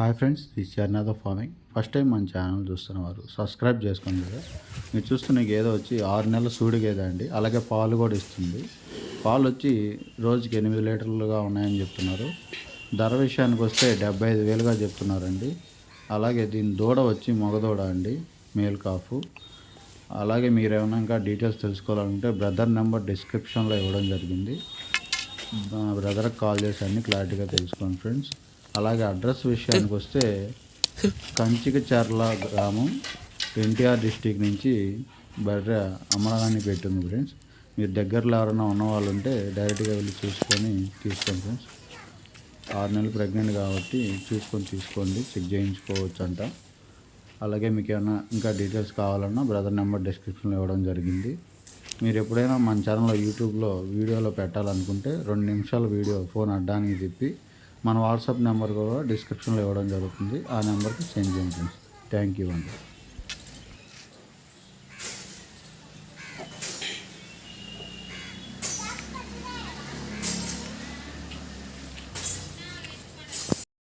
Hi friends, this చర్నాథ farming. First time మన channel చూస్తున్నవారు సబ్స్క్రైబ్ చేసుకోండి కదా. మీరు చూస్తున్న గేదె వచ్చి 6 నెలల సూడి గేదె అండి. అలాగే పాలు కూడా ఇస్తుంది. పాలు వచ్చి రోజుకి 8 లీటర్లుగా ఉన్నాయని చెప్తున్నారు. ధర విషయానికి వస్తే 75,000గా చెప్తున్నారండి. అలాగే దీని దూడ వచ్చి మగదూడ అండి, మేల్ కాఫ్. అలాగే మీరు ఏమైనా ఇంకా డీటెయిల్స్ తెలుసుకోవాలంటే బ్రదర్ నెంబర్ డిస్క్రిప్షన్లో ఇవ్వడం జరిగింది. బ్రదర్కి కాల్ చేసి అన్ని క్లారిటీగా తెలుసుకోండి ఫ్రెండ్స్. అలాగే అడ్రస్ విషయానికి వస్తే కంచికచర్ల గ్రామం, ఎన్టీఆర్ డిస్టిక్ నుంచి బర్రె అమ్మడానికి పెట్టింది ఫ్రెండ్స్. మీరు దగ్గరలో ఎవరైనా ఉన్నవాళ్ళు ఉంటే డైరెక్ట్గా వెళ్ళి చూసుకొని తీసుకోండి ఫ్రెండ్స్. 6 నెలలు ప్రెగ్నెంట్ కాబట్టి చూసుకొని తీసుకోండి, చెక్ చేయించుకోవచ్చు అంట. అలాగే మీకు ఏమైనా ఇంకా డీటెయిల్స్ కావాలన్నా బ్రదర్ నెంబర్ డిస్క్రిప్షన్లో ఇవ్వడం జరిగింది. మీరు ఎప్పుడైనా మన ఛానల్లో యూట్యూబ్లో వీడియోలో పెట్టాలనుకుంటే 2 నిమిషాల వీడియో ఫోన్ అడ్డానికి తిప్పి మన వాట్సాప్ నెంబర్ కూడా డిస్క్రిప్షన్లో ఇవ్వడం జరుగుతుంది. ఆ నెంబర్కి సెండ్ చేయండి ఫ్రెండ్స్. థ్యాంక్ యూ అండి.